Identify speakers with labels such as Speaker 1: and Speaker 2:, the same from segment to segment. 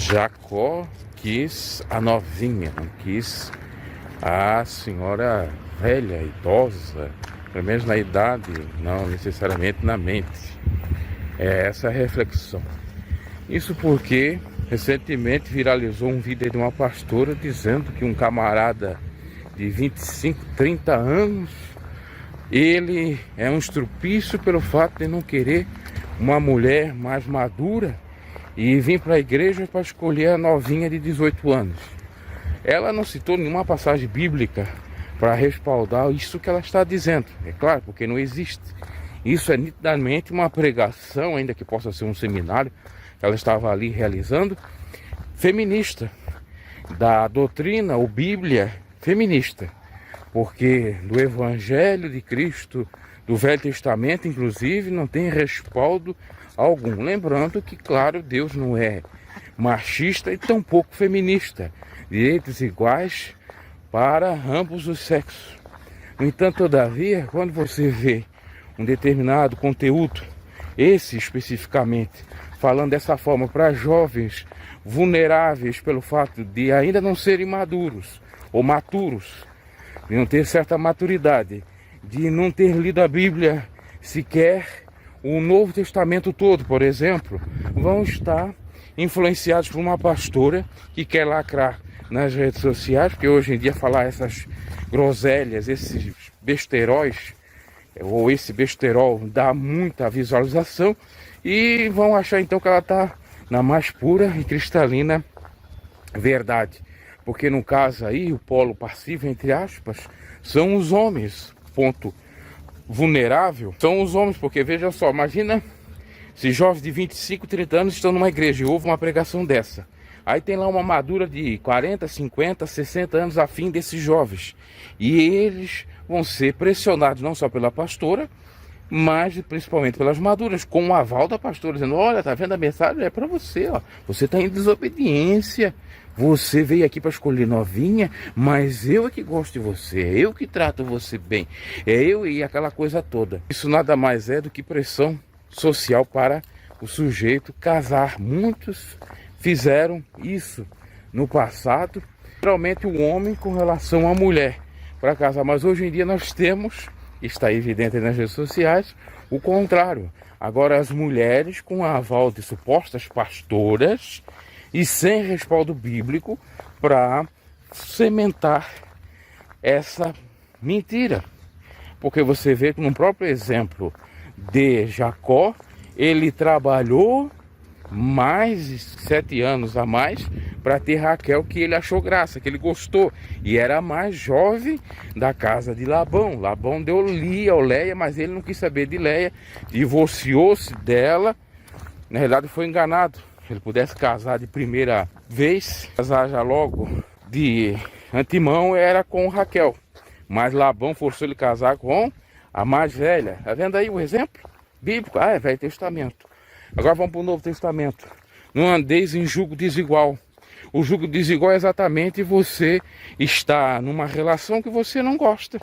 Speaker 1: Jacó quis a novinha, não quis a senhora velha, idosa, pelo menos na idade, não necessariamente na mente. É essa a reflexão. Isso porque recentemente viralizou um vídeo de uma pastora dizendo que um camarada de 25, 30 anos, ele é um estrupício pelo fato de não querer uma mulher mais madura e vir para a igreja para escolher a novinha de 18 anos. Ela não citou nenhuma passagem bíblica para respaldar isso que ela está dizendo. É claro, porque não existe. Isso é nitidamente uma pregação, ainda que possa ser um seminário, que ela estava ali realizando, feminista, da doutrina ou Bíblia feminista. Porque do Evangelho de Cristo, do Velho Testamento, inclusive, não tem respaldo algum. Lembrando que, claro, Deus não é machista e tampouco feminista. Direitos iguais para ambos os sexos. No entanto, todavia, quando você vê um determinado conteúdo, esse especificamente, falando dessa forma para jovens vulneráveis pelo fato de ainda não serem maduros ou maturos, de não ter certa maturidade, de não ter lido a Bíblia sequer, o Novo Testamento todo, por exemplo, vão estar influenciados por uma pastora que quer lacrar nas redes sociais, porque hoje em dia falar essas groselhas, esses besteróis, ou esse besterol dá muita visualização, e vão achar então que ela está na mais pura e cristalina verdade. Porque no caso aí, o polo passivo, entre aspas, são os homens, ponto vulnerável, são os homens, porque veja só, imagina se jovens de 25, 30 anos estão numa igreja e houve uma pregação dessa. Aí tem lá uma madura de 40, 50, 60 anos a fim desses jovens. E eles vão ser pressionados não só pela pastora, mas principalmente pelas maduras, com o aval da pastora, dizendo: olha, tá vendo a mensagem? É para você, ó. Você tá em desobediência. Você veio aqui para escolher novinha, mas eu é que gosto de você, é eu que trato você bem, é eu e aquela coisa toda. Isso nada mais é do que pressão social para o sujeito casar. Muitos fizeram isso no passado, geralmente o homem com relação à mulher para casar, mas hoje em dia nós temos, está evidente nas redes sociais, o contrário. Agora as mulheres com a aval de supostas pastoras e sem respaldo bíblico para cimentar essa mentira. Porque você vê que no próprio exemplo de Jacó, ele trabalhou mais de 7 anos a mais para ter Raquel, que ele achou graça, que ele gostou, e era a mais jovem da casa de Labão. Labão deu Lia ao Leia, mas ele não quis saber de Leia, divorciou-se dela. Na realidade foi enganado. Se ele pudesse casar de primeira vez, casar já logo de antemão, era com Raquel, mas Labão forçou ele a casar com a mais velha. Tá vendo aí o exemplo bíblico? Ah, é Velho Testamento. Agora vamos para o Novo Testamento. Não andeis em jugo desigual. O jugo desigual é exatamente você estar numa relação que você não gosta.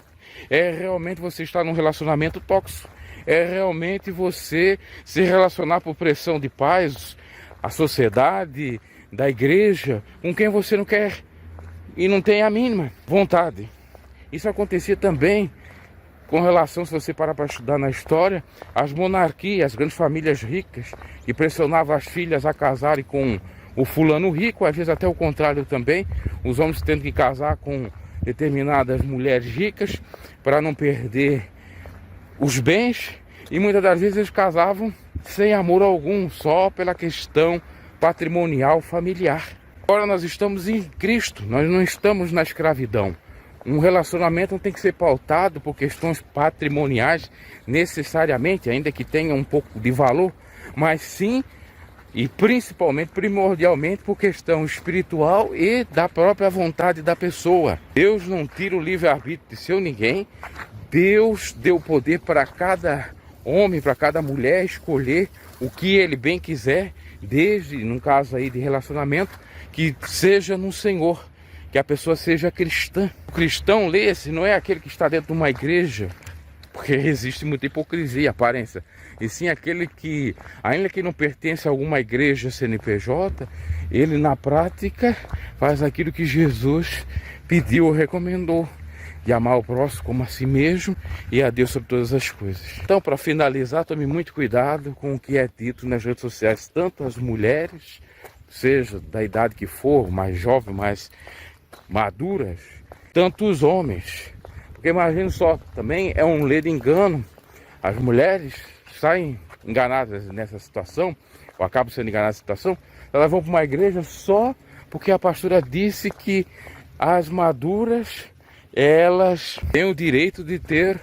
Speaker 1: É realmente você estar num relacionamento tóxico. É realmente você se relacionar por pressão de pais, a sociedade, da igreja, com quem você não quer e não tem a mínima vontade. Isso acontecia também com relação, se você parar para estudar na história, as monarquias, as grandes famílias ricas, que pressionavam as filhas a casarem com o fulano rico, às vezes até o contrário também, os homens tendo que casar com determinadas mulheres ricas para não perder os bens, e muitas das vezes eles casavam sem amor algum, só pela questão patrimonial familiar. Agora nós estamos em Cristo, nós não estamos na escravidão. Um relacionamento não tem que ser pautado por questões patrimoniais necessariamente, ainda que tenha um pouco de valor, mas sim e principalmente, primordialmente, por questão espiritual e da própria vontade da pessoa. Deus não tira o livre-arbítrio de seu ninguém. Deus deu poder para cada homem, para cada mulher escolher o que ele bem quiser, desde, no caso aí de relacionamento, que seja no Senhor, que a pessoa seja cristã. O cristão, lê-se, não é aquele que está dentro de uma igreja porque existe muita hipocrisia, aparência. E sim aquele que, ainda que não pertence a alguma igreja CNPJ, ele na prática faz aquilo que Jesus pediu ou recomendou, de amar o próximo como a si mesmo e a Deus sobre todas as coisas. Então, para finalizar, tome muito cuidado com o que é dito nas redes sociais, tanto as mulheres, seja da idade que for, mais jovem, mais maduras, tanto os homens. Porque imagina só, também é um ledo engano. As mulheres saem enganadas nessa situação, ou acabam sendo enganadas nessa situação, elas vão para uma igreja só porque a pastora disse que as maduras, elas têm o direito de ter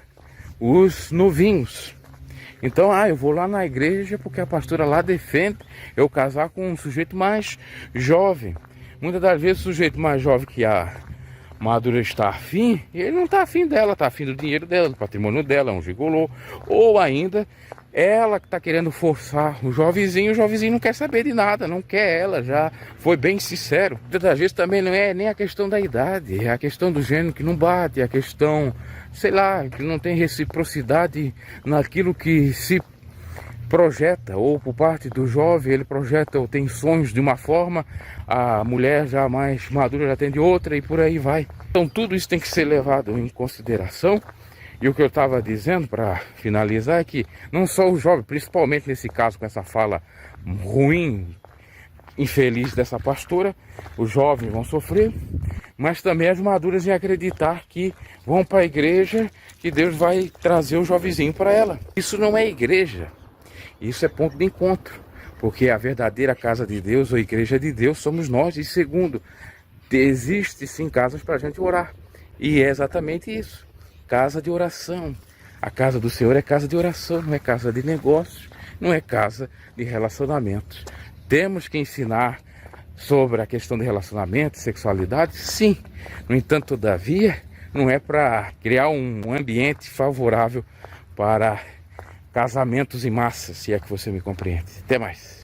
Speaker 1: os novinhos. Então, eu vou lá na igreja porque a pastora lá defende eu casar com um sujeito mais jovem. Muitas das vezes o sujeito mais jovem que a madura está afim, ele não está afim dela, está afim do dinheiro dela, do patrimônio dela, é um gigolô. Ou ainda, ela que está querendo forçar o jovenzinho não quer saber de nada, não quer ela, já foi bem sincero. Muitas das vezes também não é nem a questão da idade, é a questão do gênero que não bate, é a questão, sei lá, que não tem reciprocidade naquilo que se projeta, ou por parte do jovem, ele projeta ou tem sonhos de uma forma, a mulher já mais madura já tem de outra e por aí vai. Então tudo isso tem que ser levado em consideração. E o que eu estava dizendo para finalizar é que não só o jovem, principalmente nesse caso com essa fala ruim, infeliz dessa pastora, os jovens vão sofrer, mas também as maduras em acreditar que vão para a igreja, que Deus vai trazer o jovenzinho para ela. Isso não é igreja, isso é ponto de encontro, porque a verdadeira casa de Deus ou igreja de Deus somos nós. E segundo, existe sim casas para a gente orar, e é exatamente isso. Casa de oração. A casa do Senhor é casa de oração, não é casa de negócios, não é casa de relacionamentos. Temos que ensinar sobre a questão de relacionamento, sexualidade, sim. No entanto, todavia, não é para criar um ambiente favorável para casamentos em massa, se é que você me compreende. Até mais.